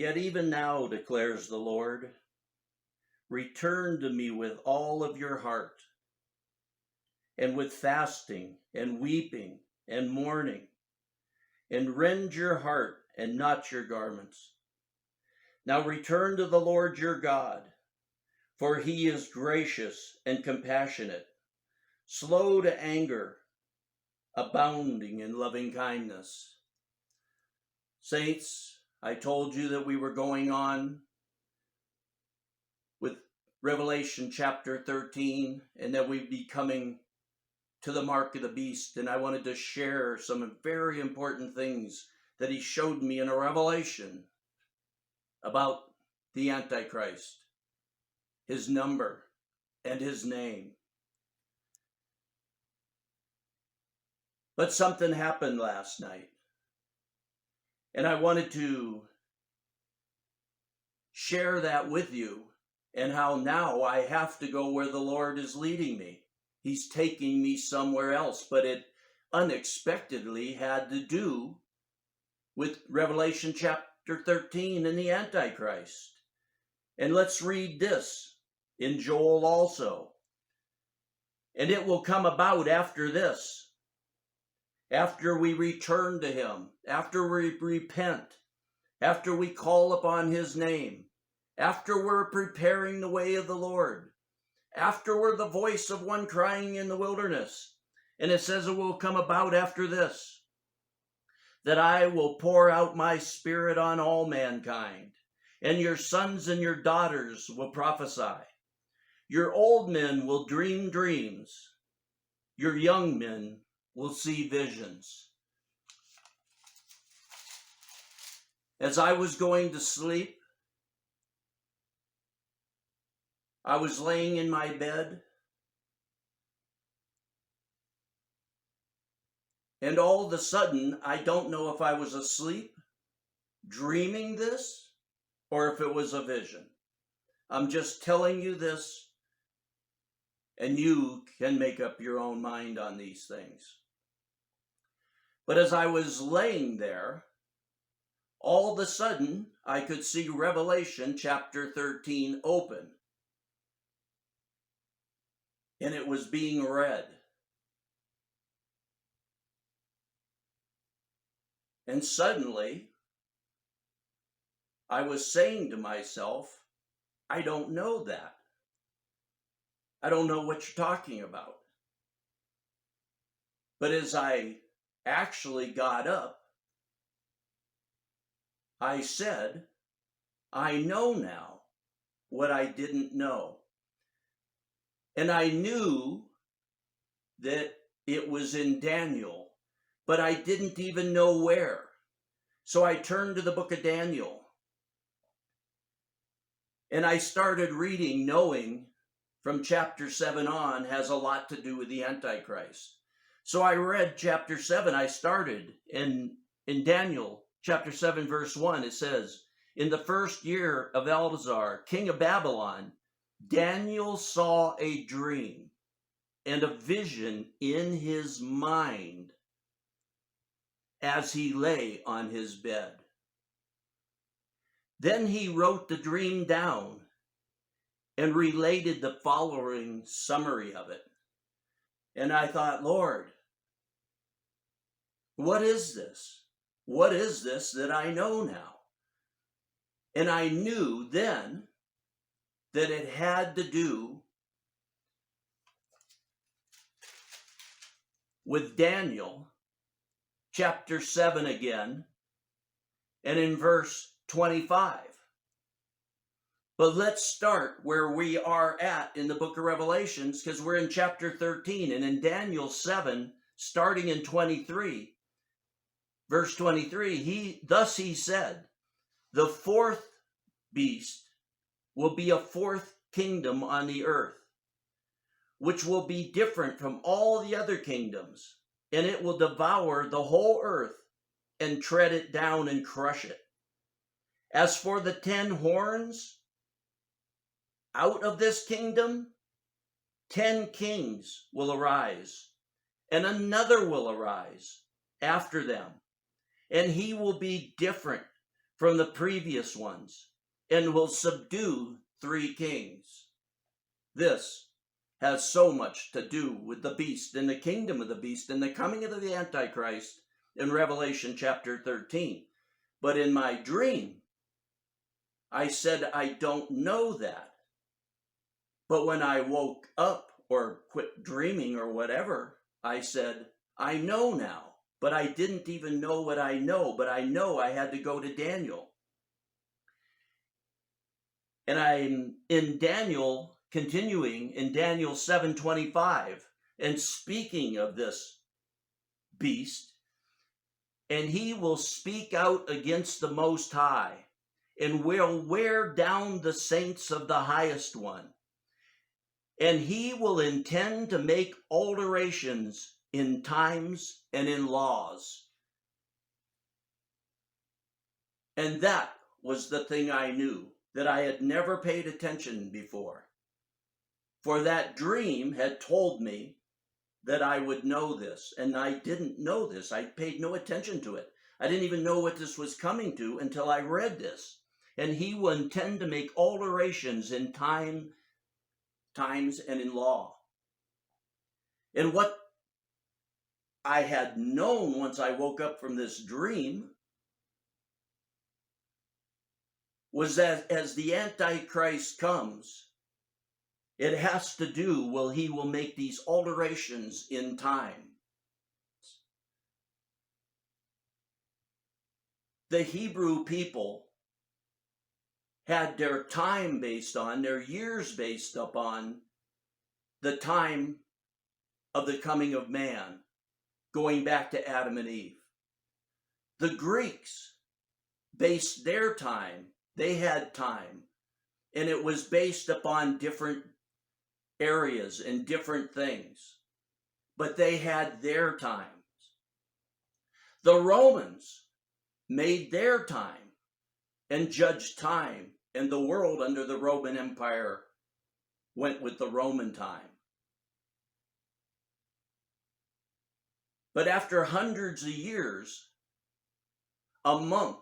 Yet even now, declares the Lord, return to me with all of your heart, and with fasting and weeping and mourning, and rend your heart and not your garments. Now return to the Lord your God, for he is gracious and compassionate, slow to anger, abounding in loving kindness. Saints, I told you that we were going on with Revelation chapter 13 and that we'd be coming to the mark of the beast. And I wanted to share some very important things that he showed me in a revelation about the Antichrist, his number, and his name. But something happened last night, and I wanted to share that with you, and how now I have to go where the Lord is leading me. He's taking me somewhere else, but it unexpectedly had to do with Revelation chapter 13 and the Antichrist. And let's read this in Joel also. And it will come about after this, after we return to him, after we repent, after we call upon his name, after we're preparing the way of the Lord, after we're the voice of one crying in the wilderness. And it says it will come about after this, that I will pour out my spirit on all mankind, and your sons and your daughters will prophesy. Your old men will dream dreams. Your young men will see visions. As I was going to sleep, I was laying in my bed, and all of a sudden, I don't know if I was asleep, dreaming this, or if it was a vision. I'm just telling you this, and you can make up your own mind on these things. But as I was laying there, all of a sudden, I could see Revelation chapter 13 open. And it was being read. And suddenly, I was saying to myself, I don't know that. I don't know what you're talking about. But as I actually got up, I said, I know now what I didn't know. And I knew that it was in Daniel, but I didn't even know where. So I turned to the book of Daniel. And I started reading, knowing from chapter 7 on has a lot to do with the Antichrist. So I read chapter 7. I started in Daniel chapter 7, verse 1. It says, in the first year of Elazar, king of Babylon, Daniel saw a dream and a vision in his mind as he lay on his bed. Then he wrote the dream down and related the following summary of it. And I thought, Lord, what is this? What is this that I know now? And I knew then that it had to do with Daniel chapter 7 again, and in verse 25. But let's start where we are at in the book of Revelations, because we're in chapter 13, and in Daniel 7, starting in 23, verse 23, he said, the fourth beast will be a fourth kingdom on the earth, which will be different from all the other kingdoms, and it will devour the whole earth and tread it down and crush it. As for the 10 horns, out of this kingdom, 10 kings will arise, and another will arise after them, and he will be different from the previous ones and will subdue 3 kings. This has so much to do with the beast and the kingdom of the beast and the coming of the Antichrist in Revelation chapter 13. But in my dream, I said, I don't know that. But when I woke up or quit dreaming or whatever, I said, I know now. But I didn't even know what I know, but I know I had to go to Daniel. And I'm in Daniel, continuing in Daniel 7:25, and speaking of this beast, and he will speak out against the Most High, and will wear down the saints of the Highest One. And he will intend to make alterations in times and in laws. And that was the thing I knew, that I had never paid attention before. For that dream had told me that I would know this, and I didn't know this. I paid no attention to it. I didn't even know what this was coming to until I read this. And he will intend to make alterations in times and in law. And what I had known once I woke up from this dream was that as the Antichrist comes, it has to do, he will make these alterations in time. The Hebrew people had their time based on, their years based upon the time of the coming of man, going back to Adam and Eve. The Greeks based their time, they had time, and it was based upon different areas and different things, but they had their times. The Romans made their time and judged time, and the world under the Roman Empire went with the Roman time. But after hundreds of years, a monk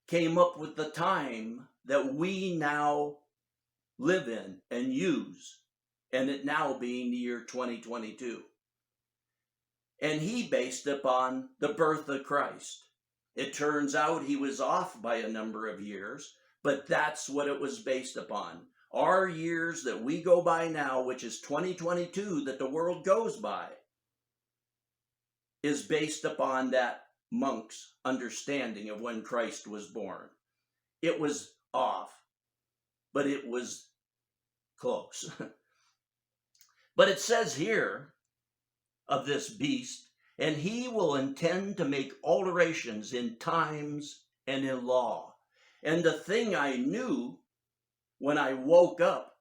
came up with the time that we now live in and use, and it now being the year 2022. And he based upon the birth of Christ. It turns out he was off by a number of years, but that's what it was based upon. Our years that we go by now, which is 2022, that the world goes by, is based upon that monk's understanding of when Christ was born. It was off, but it was close. But it says here of this beast, and he will intend to make alterations in times and in law. And the thing I knew when I woke up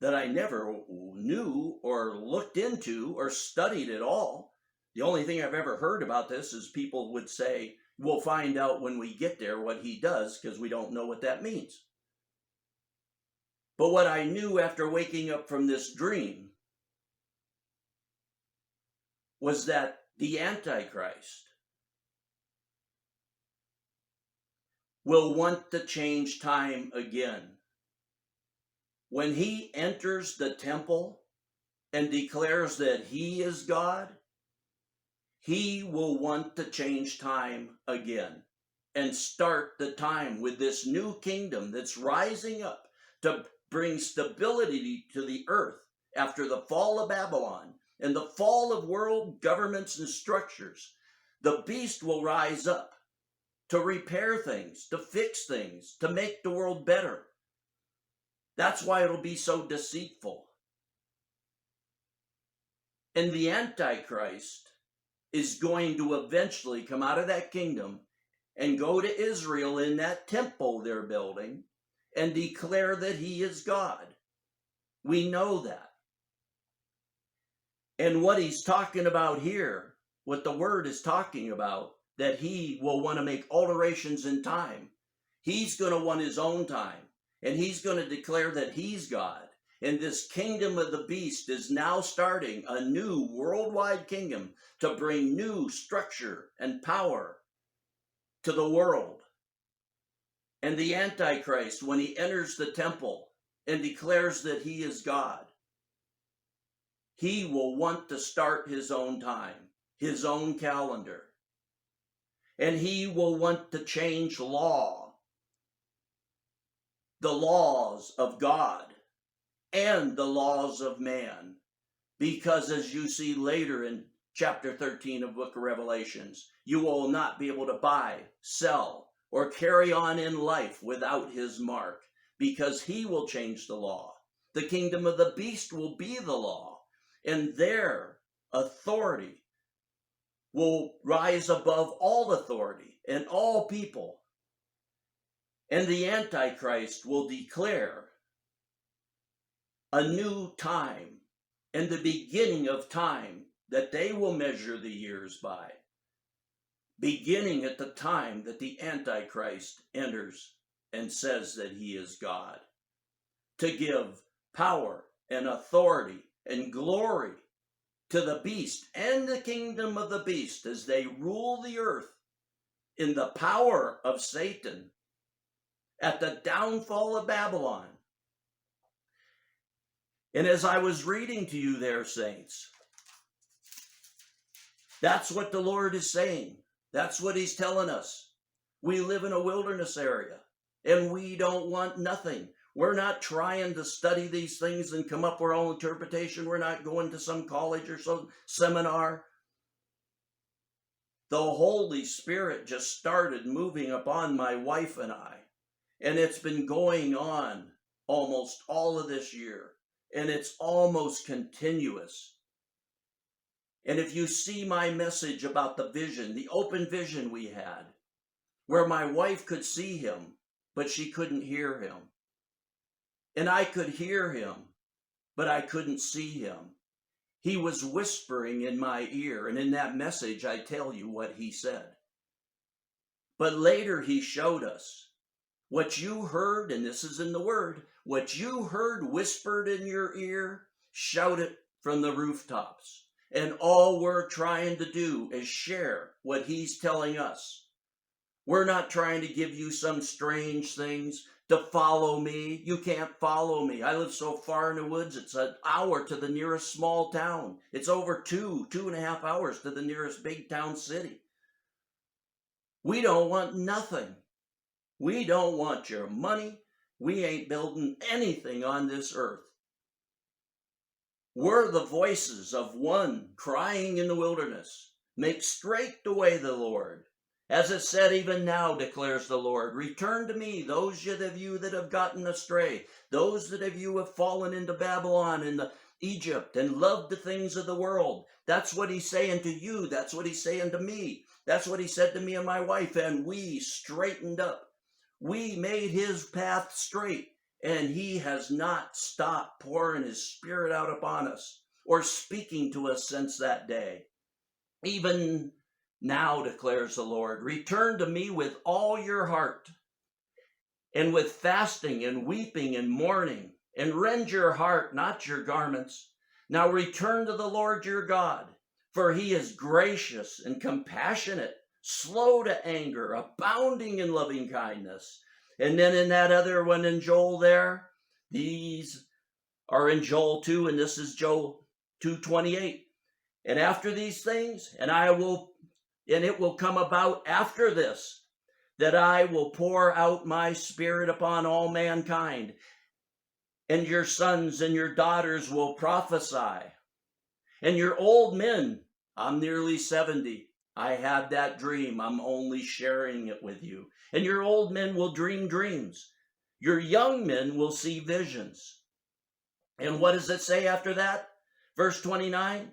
that I never knew or looked into or studied at all, the only thing I've ever heard about this is people would say, we'll find out when we get there what he does, because we don't know what that means. But what I knew after waking up from this dream was that the Antichrist will want to change time again. When he enters the temple and declares that he is God, he will want to change time again and start the time with this new kingdom that's rising up to bring stability to the earth after the fall of Babylon and the fall of world governments and structures. The beast will rise up to repair things, to fix things, to make the world better. That's why it'll be so deceitful. And the Antichrist is going to eventually come out of that kingdom and go to Israel in that temple they're building and declare that he is God. We know that. And what he's talking about here, what the word is talking about, that he will want to make alterations in time. He's going to want his own time, and he's going to declare that he's God. And this kingdom of the beast is now starting a new worldwide kingdom to bring new structure and power to the world. And the Antichrist, when he enters the temple and declares that he is God, he will want to start his own time, his own calendar. And he will want to change law, the laws of God and the laws of man. Because as you see later in chapter 13 of book of Revelations, you will not be able to buy, sell, or carry on in life without his mark, because he will change the law. The kingdom of the beast will be the law, and their authority will rise above all authority and all people. And the Antichrist will declare a new time and the beginning of time that they will measure the years by, beginning at the time that the Antichrist enters and says that he is God, to give power and authority and glory to the beast and the kingdom of the beast as they rule the earth in the power of Satan at the downfall of Babylon. And as I was reading to you there, saints, that's what the Lord is saying. That's what he's telling us. We live in a wilderness area, and we don't want nothing. We're not trying to study these things and come up with our own interpretation. We're not going to some college or some seminar. The Holy Spirit just started moving upon my wife and I, and it's been going on almost all of this year, and it's almost continuous. And if you see my message about the vision, the open vision we had, where my wife could see him, but she couldn't hear him. And I could hear him, but I couldn't see him. He was whispering in my ear, and in that message I tell you what he said. But later he showed us what you heard, and this is in the word, what you heard whispered in your ear, shout it from the rooftops. And all we're trying to do is share what he's telling us. We're not trying to give you some strange things to follow me. You can't follow me. I live so far in the woods, it's an hour to the nearest small town. It's over 2.5 hours to the nearest big town city. We don't want nothing. We don't want your money. We ain't building anything on this earth. We're the voices of one crying in the wilderness. Make straight the way of the Lord. As it said, even now, declares the Lord, return to me, those of you that have gotten astray, those of you who have fallen into Babylon and Egypt and loved the things of the world. That's what he's saying to you. That's what he's saying to me. That's what he said to me and my wife, and we straightened up. We made his path straight, and he has not stopped pouring his Spirit out upon us or speaking to us since that day. Even now, declares the Lord, return to me with all your heart, and with fasting and weeping and mourning, and rend your heart, not your garments. Now return to the Lord your God, for he is gracious and compassionate, slow to anger, abounding in loving kindness. And then in that other one in Joel there, these are in Joel 2, and this is Joel 2:28. And after these things, and it will come about after this, that I will pour out my Spirit upon all mankind, and your sons and your daughters will prophesy, and your old men, I'm nearly 70, I had that dream, I'm only sharing it with you, and your old men will dream dreams, your young men will see visions. And what does it say after that? Verse 29,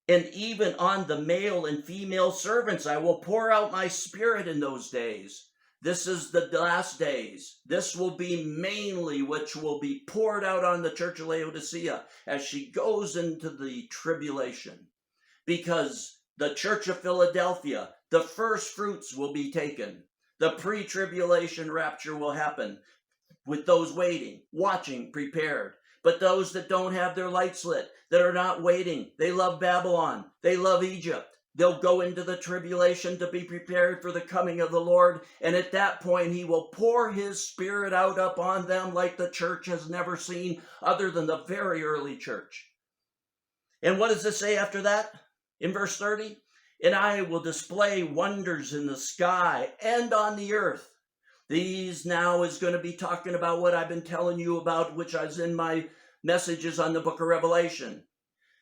and even on the male and female servants I will pour out my Spirit in those days. This is the last days. This will be mainly which will be poured out on the church of Laodicea as she goes into the tribulation. Because the church of Philadelphia, the first fruits will be taken. The pre-tribulation rapture will happen with those waiting, watching, prepared. But those that don't have their lights lit, that are not waiting, they love Babylon, they love Egypt, They'll go into the tribulation to be prepared for the coming of the Lord. And at that point, he will pour his Spirit out upon them like the church has never seen other than the very early church. And what does it say after that? In verse 30, and I will display wonders in the sky and on the earth. These now is going to be talking about what I've been telling you about, which is in my messages on the book of Revelation.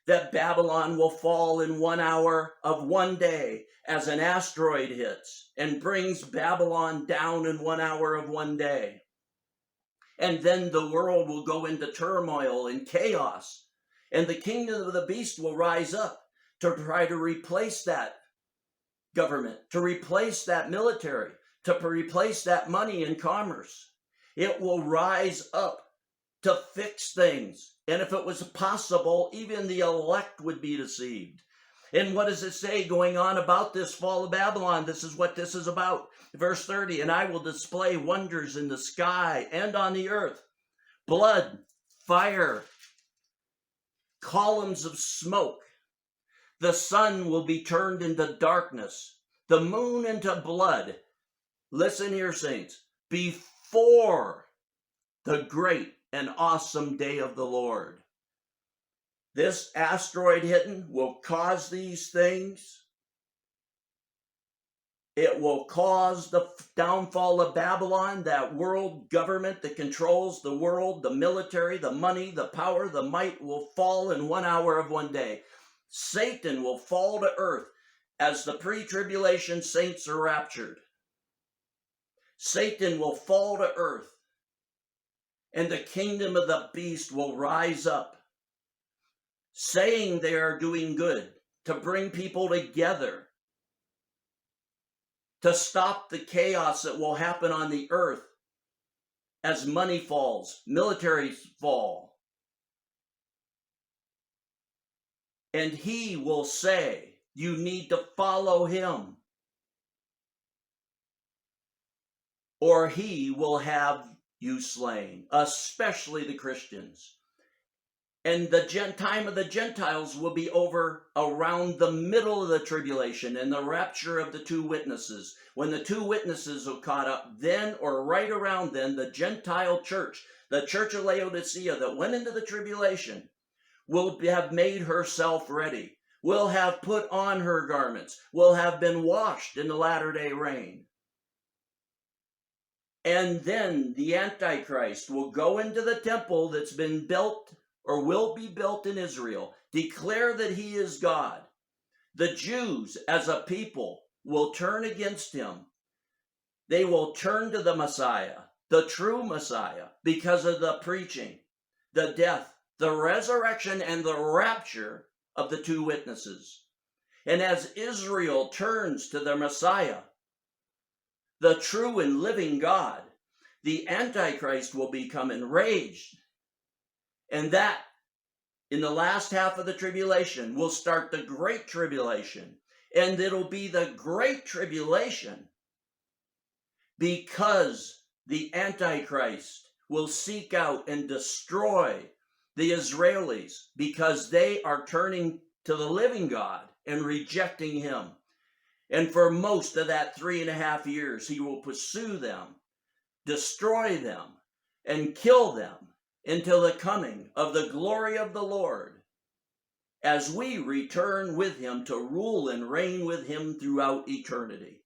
That Babylon will fall in 1 hour of one day as an asteroid hits and brings Babylon down in 1 hour of one day. And then the world will go into turmoil and chaos. And the kingdom of the beast will rise up to try to replace that government, to replace that military, to replace that money and commerce. It will rise up to fix things. And if it was possible, even the elect would be deceived. And what does it say going on about this fall of Babylon? This is what this is about. Verse 30, and I will display wonders in the sky and on the earth, blood, fire, columns of smoke. The sun will be turned into darkness, the moon into blood. Listen here, saints, before the great and awesome day of the Lord. This asteroid hitting will cause these things. It will cause the downfall of Babylon, that world government that controls the world, the military, the money, the power, the might will fall in 1 hour of one day. Satan will fall to earth as the pre-tribulation saints are raptured. Satan will fall to earth, and the kingdom of the beast will rise up, saying they are doing good, to bring people together, to stop the chaos that will happen on the earth as money falls, militaries fall. And he will say, you need to follow him, or he will have you slain, especially the Christians. And the time of the Gentiles will be over around the middle of the tribulation and the rapture of the two witnesses. When the two witnesses are caught up, then or right around then, the Gentile church, the church of Laodicea that went into the tribulation, will have made herself ready, will have put on her garments, will have been washed in the latter-day rain. And then the Antichrist will go into the temple that's been built or will be built in Israel, declare that he is God. The Jews as a people will turn against him. They will turn to the Messiah, the true Messiah, because of the preaching, the death, the resurrection, and the rapture of the two witnesses. And as Israel turns to the Messiah, the true and living God, the Antichrist will become enraged. And that, in the last half of the tribulation, will start the Great Tribulation. And it'll be the Great Tribulation because the Antichrist will seek out and destroy the Israelis because they are turning to the living God and rejecting him. And for most of that 3.5 years, he will pursue them, destroy them, and kill them until the coming of the glory of the Lord, as we return with him to rule and reign with him throughout eternity.